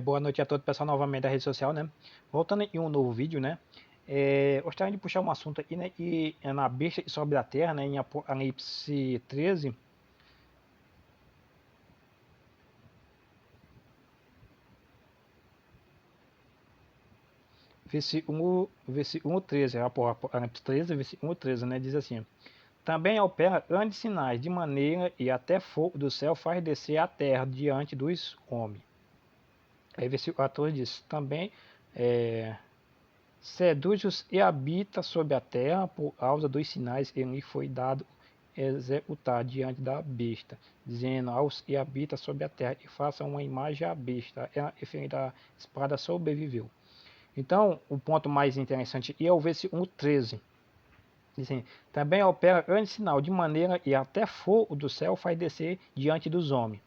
Boa noite a todo o pessoal novamente da rede social, né? Voltando em um novo vídeo, né? Gostaria de puxar um assunto aqui, né? E é na besta e sobre a terra, né? Em Apocalipse 13, versículo 13, Apocalipse 13, versículo 13, né? Diz assim: Também opera grandes sinais, de maneira e até fogo do céu faz descer a terra diante dos homens. Aí versículo 14 diz: Também é, seduz-os e habita sobre a terra, por causa dos sinais que lhe foi dado executar diante da besta, dizendo aos que habita sobre a terra, e faça uma imagem à besta. É referente à espada sobreviveu. Então, o ponto mais interessante é o versículo 13. Dizem, também opera grande sinal, de maneira que até fogo do céu faz descer diante dos homens.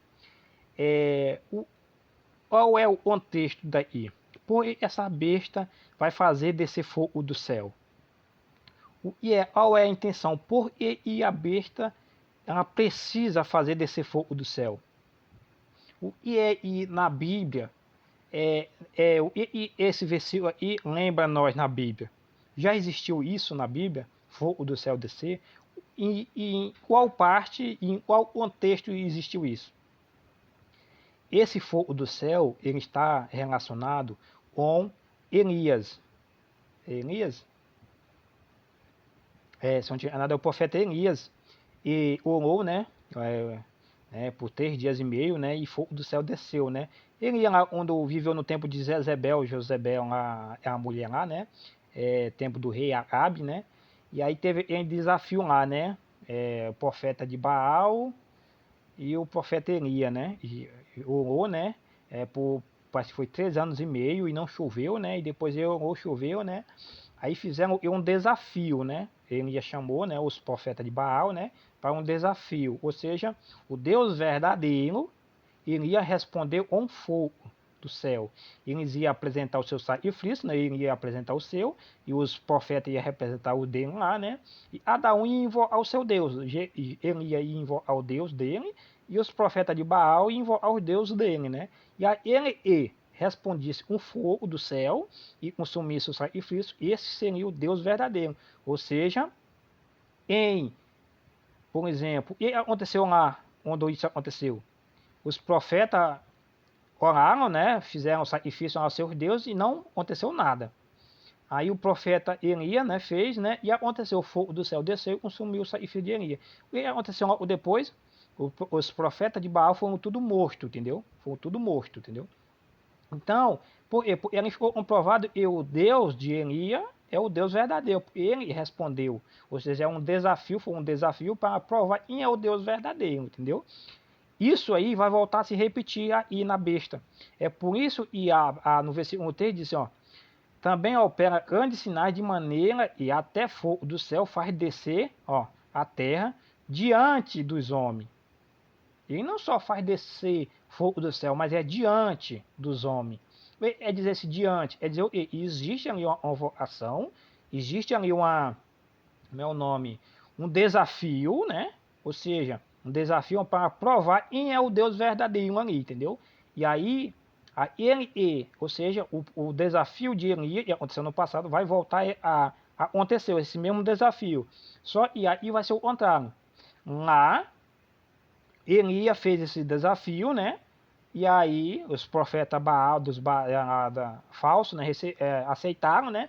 Qual é o contexto daí? Por essa besta vai fazer descer fogo do céu? Qual é a intenção? Por que a besta ela precisa fazer descer fogo do céu? O que é e na Bíblia esse versículo aí lembra nós na Bíblia? Já existiu isso na Bíblia? Fogo do céu descer? E em qual parte e em qual contexto existiu isso? Esse fogo do céu ele está relacionado com Elias. Elias? Se não tiver nada, é o profeta Elias. E orou, né? Por 3 dias e meio, né? E fogo do céu desceu, né? Ele lá quando viveu no tempo de Jezebel lá, é a mulher lá, né? Tempo do rei Acabe, né? E aí teve um desafio lá, né? O profeta de Baal e o profeta Elias, né? E orou, né? Parece que foi 3 anos e meio e não choveu, né? E depois orou, choveu, né? Aí fizeram um desafio, né? Elias chamou, né, os profetas de Baal, né, para um desafio. Ou seja, o Deus verdadeiro iria responder com fogo do céu. Eles iam apresentar o seu sacrifício, né, ele ia apresentar o seu, e os profetas iam representar o dele lá, né? E cada um ia invocar o seu Deus. Ele ia invocar o Deus dele, e os profetas de Baal iam invocar o Deus dele, né? E aí ele respondisse com fogo do céu e consumisse o sacrifício, esse seria o Deus verdadeiro. Ou seja, por exemplo, e aconteceu lá onde isso aconteceu? Os profetas oraram, né? Fizeram sacrifício aos seus deuses e não aconteceu nada. Aí o profeta Elias, né, fez, né? E aconteceu, o fogo do céu desceu e consumiu o sacrifício de Elias. E aconteceu logo depois, os profetas de Baal foram tudo morto, entendeu? Foram tudo morto, entendeu? Então, ele ficou comprovado que o Deus de Elias é o Deus verdadeiro. Ele respondeu. Ou seja, foi um desafio para provar quem é o Deus verdadeiro, entendeu? Isso aí vai voltar a se repetir aí na besta. É por isso que no versículo 3 diz assim, ó, também opera grandes sinais de maneira e até fogo do céu faz descer, ó, a terra diante dos homens. Ele não só faz descer fogo do céu, mas é diante dos homens. É dizer esse diante, é dizer que existe ali uma vocação, existe ali como é o nome, um desafio, né? Ou seja, um desafio para provar quem é o Deus verdadeiro ali, entendeu? E aí, ou seja, o desafio de Elias, que aconteceu no passado, vai voltar a acontecer, esse mesmo desafio. Só e aí vai ser o contrário. Lá, Elias fez esse desafio, né? E aí os profetas Baal, falsos, né, aceitaram, né?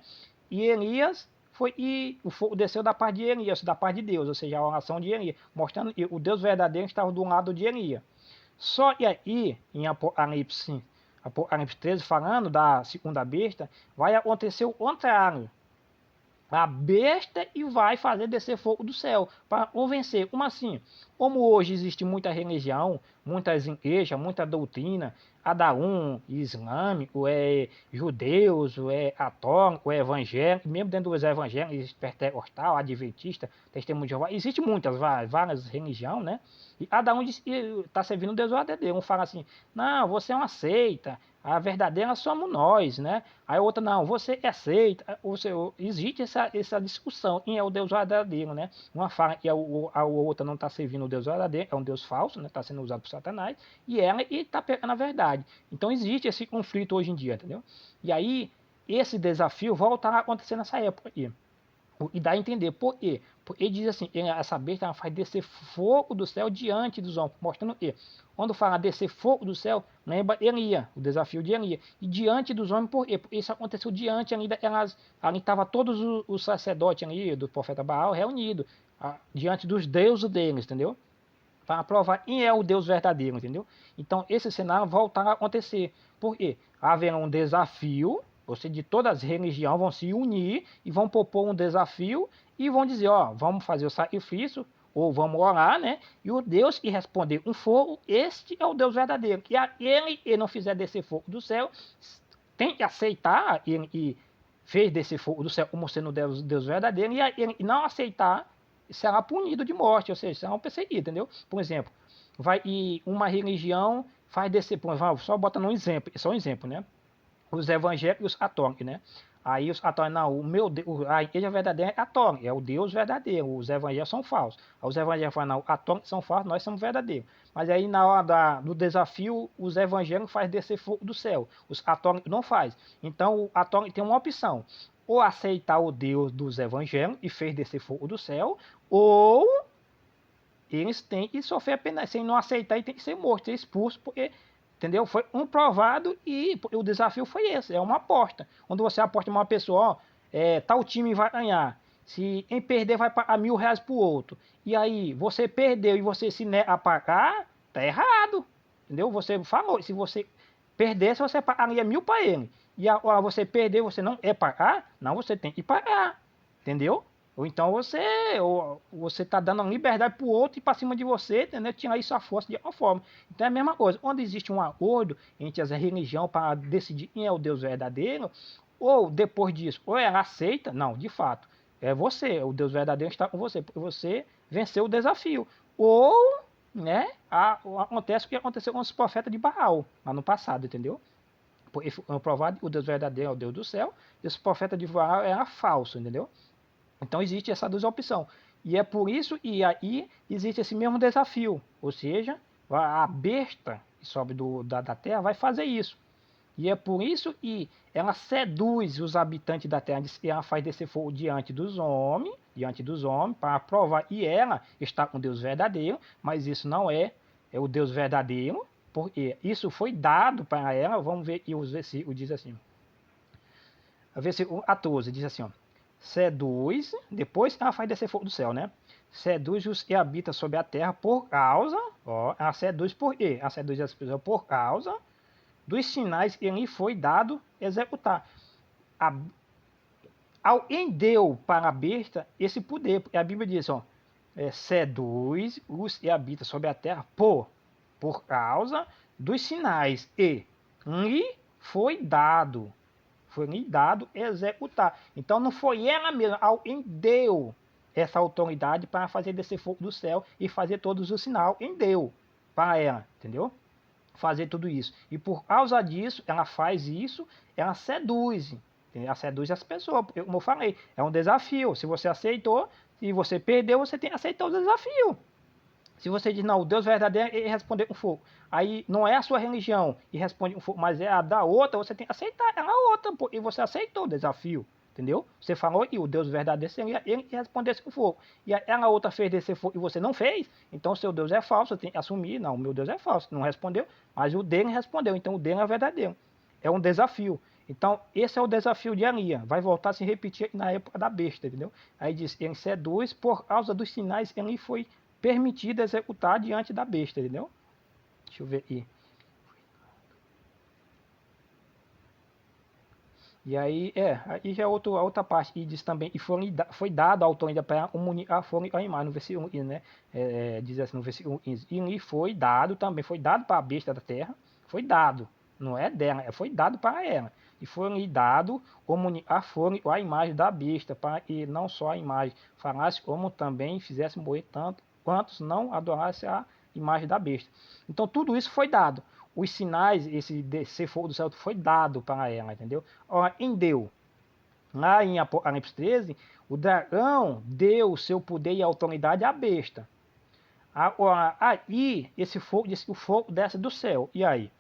E Elias foi e o fogo desceu da parte de Elias, da parte de Deus, ou seja, a oração de Elias, mostrando que o Deus verdadeiro estava do lado de Elias. Só que aí, em Apocalipse 13, falando da segunda besta, vai acontecer o contrário. A besta e vai fazer descer fogo do céu para convencer. Como assim? Como hoje existe muita religião, muitas igrejas, muita doutrina, cada um islâmico, judeus, católico, evangélico, mesmo dentro dos evangélicos, pentecostal, adventista, testemunho de Jeová, existe várias religiões, né? E cada um está servindo o Deus verdadeiro. Um fala assim, não, você é uma seita, a verdadeira somos nós, né? Aí a outra, não, você é seita. Existe essa discussão, quem é o Deus verdadeiro, né? Uma fala que a outra não está servindo o Deus verdadeiro, é um Deus falso, né? Está sendo usado por Satanás, e ela está pegando a verdade. Então existe esse conflito hoje em dia, entendeu? E aí, esse desafio volta a acontecer nessa época aí. E dá a entender por quê. Porque ele diz assim, essa besta ela faz descer fogo do céu diante dos homens, mostrando que quando fala descer fogo do céu, lembra Elia, o desafio de Elia. E diante dos homens, por quê? Porque isso aconteceu diante ainda, ali estavam todos os sacerdotes ali, do profeta Baal reunidos, diante dos deuses deles, entendeu? Para provar quem é o Deus verdadeiro, entendeu? Então esse cenário voltará a acontecer. Por quê? Haverá um desafio, você de todas as religiões vão se unir e vão propor um desafio e vão dizer, ó, vamos fazer o sacrifício ou vamos orar, né? E o Deus que responder com fogo, este é o Deus verdadeiro. Que aquele que não fizer descer fogo do céu, tem que aceitar ele que fez descer fogo do céu como sendo o Deus verdadeiro, e ele não aceitar será punido de morte, ou seja, será um perseguido, entendeu? Por exemplo, vai e uma religião faz descer, por exemplo, só bota um exemplo, só um exemplo, né? Os evangélicos e os católicos, né? Aí os católicos, não, o meu Deus, a igreja verdadeira é católica, é o Deus verdadeiro, os evangélicos são falsos. Aí os evangélicos falam, não, os católicos são falsos, nós somos verdadeiros. Mas aí na hora do desafio, os evangélicos fazem descer fogo do céu, os católicos não faz. Então o católico tem uma opção, ou aceitar o Deus dos evangélicos e fez descer fogo do céu, ou eles têm que sofrer a pena, sem não aceitar e tem que ser morto, ser expulso, porque, entendeu? Foi um provado e o desafio foi esse, é uma aposta. Quando você aposta em uma pessoa, ó, tal time vai ganhar, se em perder vai pagar R$ 1.000 pro outro, e aí você perdeu e você se nega a pagar, tá errado, entendeu? Você falou, se você perdesse, você pagaria 1.000 para ele, e agora você perder, você não é pagar, não, você tem que pagar, entendeu? Ou então você está dando uma liberdade para o outro e para cima de você, entendeu? Tirar isso à força de alguma forma. Então é a mesma coisa. Quando existe um acordo entre as religiões para decidir quem é o Deus verdadeiro, ou depois disso, ou ela aceita, não, de fato, é você, o Deus verdadeiro está com você, porque você venceu o desafio. Ou, né, acontece o que aconteceu com os profetas de Baal, lá no passado, entendeu? Porque foi provado que o Deus verdadeiro é o Deus do céu, e os profetas de Baal era falso, entendeu? Então existe essa duas opções. E é por isso que aí existe esse mesmo desafio. Ou seja, a besta que sobe da terra vai fazer isso. E é por isso que ela seduz os habitantes da terra, e ela faz descer fogo diante dos homens, para provar que ela está com Deus verdadeiro, mas isso não é o Deus verdadeiro, porque isso foi dado para ela. Vamos ver que os versículos diz assim. O versículo 14 diz assim, ó, seduz, depois ela faz descer fogo do céu, né? Seduz os que habitam sobre a terra por causa, ó, ela seduz por quê? Ela seduz as pessoas por causa dos sinais que lhe foi dado executar. Alguém deu para a besta esse poder, porque a Bíblia diz, ó, seduz os que habitam sobre a terra por causa dos sinais que lhe foi dado. Foi lhe dado executar. Então não foi ela mesma, alguém deu essa autoridade para fazer descer fogo do céu e fazer todos os sinais. Alguém deu para ela, entendeu? Fazer tudo isso. E por causa disso, ela faz isso, ela seduz. Ela seduz as pessoas. Porque, como eu falei, é um desafio. Se você aceitou, e você perdeu, você tem que aceitar o desafio. Se você diz, não, o Deus verdadeiro é responder com fogo. Aí não é a sua religião e responde com fogo, mas é a da outra, você tem que aceitar ela outra, e você aceitou o desafio. Entendeu? Você falou que o Deus verdadeiro seria ele que respondesse com fogo. E ela outra fez desse fogo e você não fez, então o seu Deus é falso, você tem que assumir, não, o meu Deus é falso, não respondeu, mas o dele respondeu, então o dele é verdadeiro. É um desafio. Então, esse é o desafio de Elia. Vai voltar a se repetir na época da besta, entendeu? Aí diz, ele seduz por causa dos sinais que ele foi permitido executar diante da besta, entendeu? Deixa eu ver aqui. E aí, aí já é a outra parte, e diz também, e foi dado a autoridade para unir a fome a imagem, no versículo 1, né? Diz assim no versículo 15, e lhe foi dado também, foi dado para a besta da terra, foi dado, não é dela, foi dado para ela, e foi lhe dado como a fome a imagem da besta, para que não só a imagem falasse, como também fizesse morrer tanto quantos não adorassem a imagem da besta. Então tudo isso foi dado. Os sinais, esse descer fogo do céu foi dado para ela, entendeu? Ora, em deu. Lá em Apocalipse 13, o dragão deu o seu poder e autoridade à besta. Aí, esse fogo, diz que o fogo desce do céu. E aí?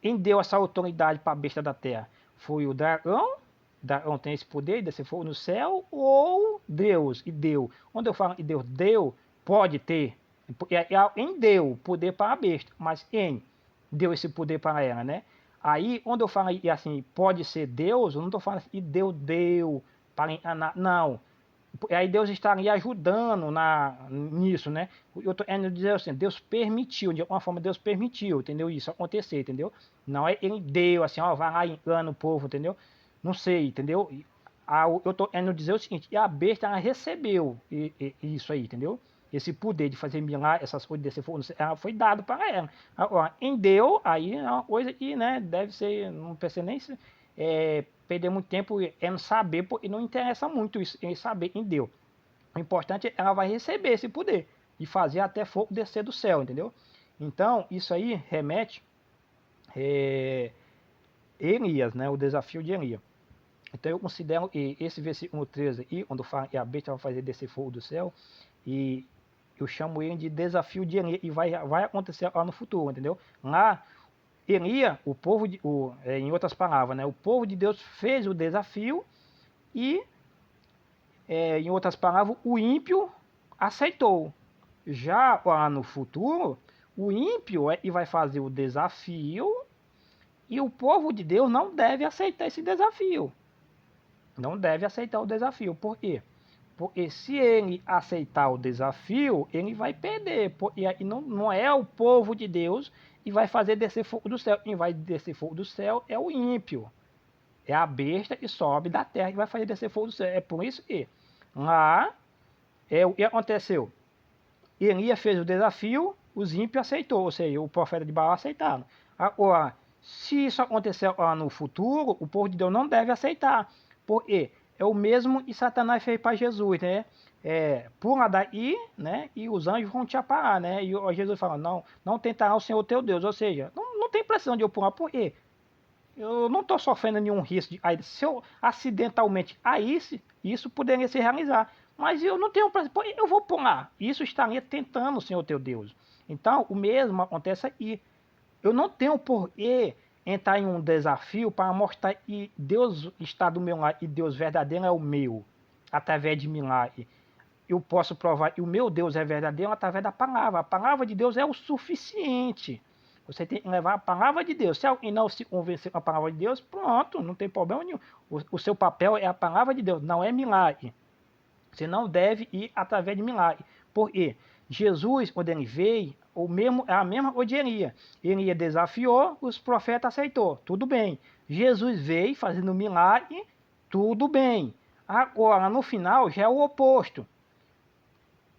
Quem deu essa autoridade para a besta da terra? Foi o dragão? O dragão tem esse poder de descer fogo no céu? Ou Deus? E deu. Quando eu falo que Deus deu, pode ter. Em deu poder para a besta, mas quem deu esse poder para ela, né? Aí, quando eu falo assim, pode ser Deus, eu não estou falando assim, e Deus deu para enganar, não. Aí Deus estaria ajudando nisso, né? Eu estou querendo dizer assim, Deus permitiu, de alguma forma Deus permitiu, entendeu? Isso acontecer, entendeu? Não é ele deu assim, ó, vai lá e engana o povo, entendeu? Não sei, entendeu? Eu estou querendo dizer o seguinte, e a besta ela recebeu isso aí, entendeu? Esse poder de fazer milagre, essas coisas desse fogo, ela foi dado para ela. Agora, em Deus, aí é uma coisa que, né, deve ser, não precisa nem perder muito tempo em saber, porque não interessa muito isso, em saber em Deus. O importante é que ela vai receber esse poder de fazer até fogo descer do céu, entendeu? Então, isso aí remete Elias, né, o desafio de Elias. Então, eu considero que esse versículo 13 aí, quando fala que a besta vai fazer descer fogo do céu, e eu chamo ele de desafio de Elias, e vai acontecer lá no futuro, entendeu? Lá, Elias, em outras palavras, né, o povo de Deus fez o desafio e, em outras palavras, o ímpio aceitou. Já lá no futuro, o ímpio vai fazer o desafio e o povo de Deus não deve aceitar esse desafio. Não deve aceitar o desafio. Por quê? Porque se ele aceitar o desafio, ele vai perder. Porque não é o povo de Deus e vai fazer descer fogo do céu. Quem vai descer fogo do céu é o ímpio. É a besta que sobe da terra e vai fazer descer fogo do céu. É por isso que lá o que aconteceu. Elias fez o desafio, os ímpios aceitou, ou seja, o profeta de Baal aceitaram. Agora, se isso acontecer lá no futuro, o povo de Deus não deve aceitar. Porque é o mesmo que Satanás fez para Jesus, né? Pula daí, né? E os anjos vão te aparar, né? E Jesus fala, não tentará o Senhor teu Deus. Ou seja, não tem pressão de eu pular. Por quê? Eu não estou sofrendo nenhum risco. Se eu acidentalmente caísse, isso poderia se realizar. Mas eu não tenho pressa. Eu vou pular. Isso estaria tentando o Senhor teu Deus. Então, o mesmo acontece aqui. Eu não tenho por que entrar em um desafio para mostrar que Deus está do meu lado e Deus verdadeiro é o meu, através de milagre. Eu posso provar que o meu Deus é verdadeiro através da palavra. A palavra de Deus é o suficiente. Você tem que levar a palavra de Deus. Se alguém não se convencer com a palavra de Deus, pronto, não tem problema nenhum. O seu papel é a palavra de Deus, não é milagre. Você não deve ir através de milagre. Por quê? Jesus, quando ele veio, a mesma odiaria. Ele desafiou, os profetas aceitou. Tudo bem. Jesus veio fazendo milagre, tudo bem. Agora, no final, já é o oposto.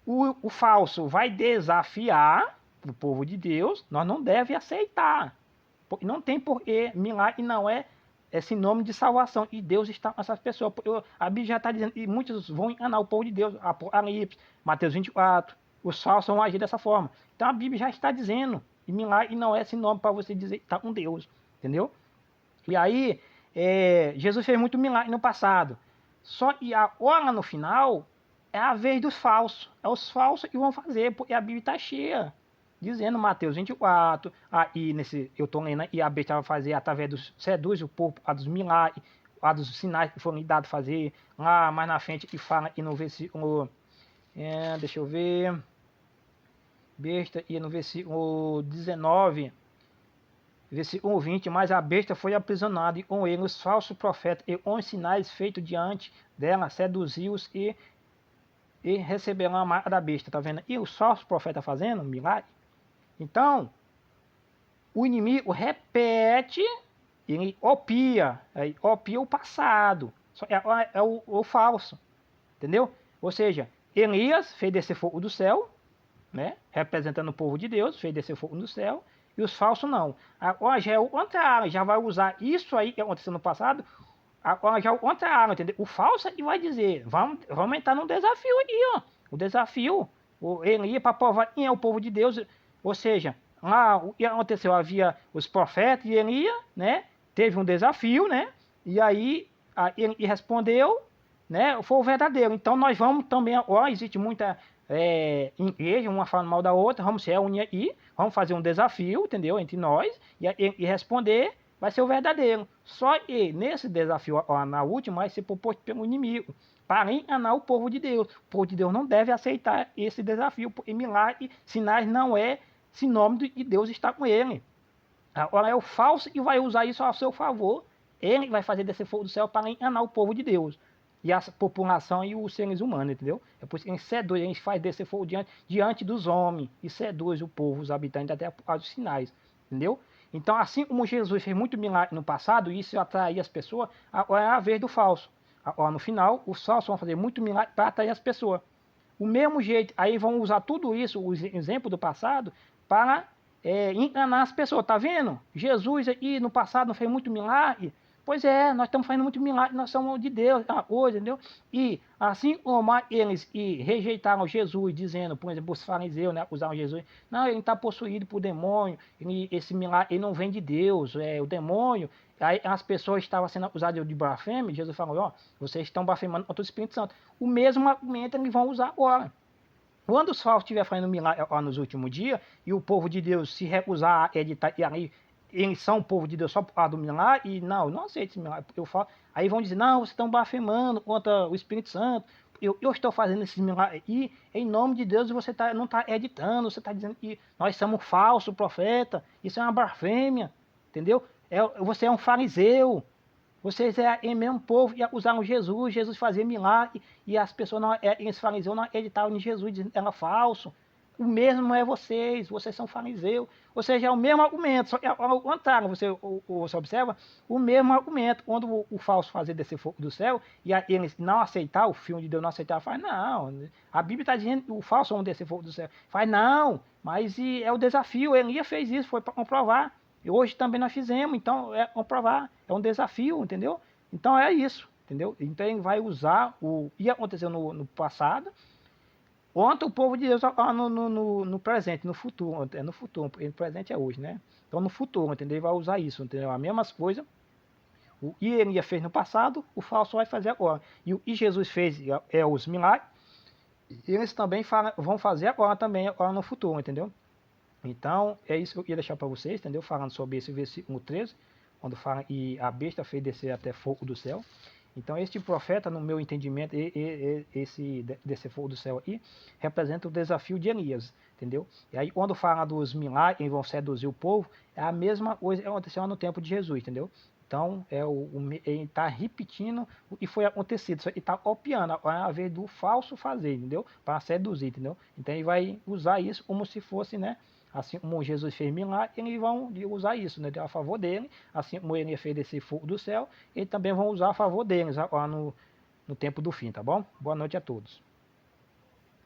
O falso vai desafiar o povo de Deus, nós não devemos aceitar. Porque não tem porquê, milagre não é sinônimo de salvação. E Deus está com essas pessoas. A Bíblia já está dizendo, e muitos vão enganar o povo de Deus. Apocalipse, Mateus 24, os falsos vão agir dessa forma. Então a Bíblia já está dizendo, e milagre não é sinônimo para você dizer que está com Deus. Entendeu? E aí, Jesus fez muito milagre no passado. Só que agora no final, é a vez dos falsos. É os falsos que vão fazer, porque a Bíblia está cheia. Dizendo Mateus 24, eu estou lendo, e a besta vai fazer através dos seduz o povo, a dos milagres, a dos sinais que foram dados fazer, lá mais na frente, que fala aqui no versículo, deixa eu ver, besta, e no versículo 19, versículo 20, mas a besta foi aprisionada, e com ele os falsos profetas, e com os sinais feitos diante dela, seduziu-os e receberão a marca da besta, tá vendo? E os falsos profetas fazendo milagre. Então, o inimigo repete, ele opia o passado, é o falso, entendeu? Ou seja, Elias fez descer fogo do céu, né? Representando o povo de Deus, fez descer fogo do céu, e os falsos não. Agora já é o contrário, já vai usar isso aí que aconteceu no passado, agora já é o contrário, entendeu? O falso e vai dizer, vamos entrar num desafio aí, ó. O desafio, Elias para provar quem é o povo de Deus. Ou seja, lá o que aconteceu? Havia os profetas e Elias, né? Teve um desafio, né? E aí ele respondeu, né? Foi o verdadeiro. Então nós vamos também, existe muita em igreja, uma falando mal da outra, vamos se reunir aí, vamos fazer um desafio, entendeu? Entre nós, e responder vai ser o verdadeiro. Só que nesse desafio, ó, na última, vai ser proposto pelo inimigo, para enganar o povo de Deus. O povo de Deus não deve aceitar esse desafio, porque milagre, sinais não é sinônimo de Deus estar com ele. Agora é o falso que vai usar isso a seu favor. Ele vai fazer descer fogo do céu para enganar o povo de Deus. E a população e os seres humanos, entendeu? É por isso que a gente seduz, a gente faz descer fogo diante dos homens. E seduz o povo, os habitantes, até por causa dos sinais. Entendeu? Então, assim como Jesus fez muito milagre no passado, e isso atraía as pessoas, agora é a vez do falso. Agora, no final, os falsos vão fazer muito milagre para atrair as pessoas. O mesmo jeito, aí vão usar tudo isso, os exemplos do passado, para enganar as pessoas. Tá vendo? Jesus aí no passado não fez muito milagre. Pois é, nós estamos fazendo muito milagre, nós somos de Deus, hoje, entendeu? E assim como eles rejeitaram Jesus, dizendo, por exemplo, os fariseus, né, acusaram Jesus, não, ele está possuído por demônio, esse milagre ele não vem de Deus, é o demônio. Aí as pessoas estavam sendo acusadas de blasfêmia, Jesus falou, ó, vocês estão blasfemando contra o Espírito Santo. O mesmo argumento eles vão usar agora. Quando os falsos estiverem fazendo milagre nos últimos dias, e o povo de Deus se recusar a editar, e aí eles são o povo de Deus só por causa do milagre, e não, eu não aceito esse milagre, porque eu falo, aí vão dizer, não, vocês estão blasfemando contra o Espírito Santo, eu estou fazendo esses milagres aí, em nome de Deus, e você não está editando, você está dizendo que nós somos falsos profeta, isso é uma blasfêmia, entendeu? Você é um fariseu, vocês é em mesmo povo e usaram Jesus, Jesus fazia milagre, e as pessoas, não, os fariseus não acreditavam em Jesus, dizendo que era falso. O mesmo é vocês são fariseus. Ou seja, é o mesmo argumento, só que ao contrário, você observa, o mesmo argumento. Quando o falso fazer descer fogo do céu, e eles não aceitar, o filho de Deus não aceitar, faz, não, a Bíblia está dizendo que o falso vão descer fogo do céu. Faz, não, mas é o desafio, Elias fez isso, foi para comprovar. E hoje também nós fizemos, então é comprovar, é um desafio, entendeu? Então é isso, entendeu? Então ele vai usar o que aconteceu no passado, contra o povo de Deus no presente, no futuro, no futuro, porque o presente é hoje, né? Então no futuro, entendeu? Ele vai usar isso, entendeu? A mesma coisa, o que ele fez no passado, o falso vai fazer agora. E o que Jesus fez os milagres, eles também vão fazer agora também, agora no futuro, entendeu? Então, é isso que eu queria deixar para vocês, entendeu? Falando sobre esse versículo 13, quando fala e a besta fez descer até fogo do céu. Então, este profeta, no meu entendimento, esse descer fogo do céu aqui, representa o desafio de Elias, entendeu? E aí, quando fala dos milagres que vão seduzir o povo, é a mesma coisa que aconteceu no tempo de Jesus, entendeu? Então, ele está repetindo o que foi acontecido, só que está copiando, é a vez do falso fazer, entendeu? Para seduzir, entendeu? Então, ele vai usar isso como se fosse, né? Assim como Jesus fez milagre, eles vão usar isso, né, a favor dele. Assim como ele fez esse fogo do céu, eles também vão usar a favor deles no tempo do fim, tá bom? Boa noite a todos.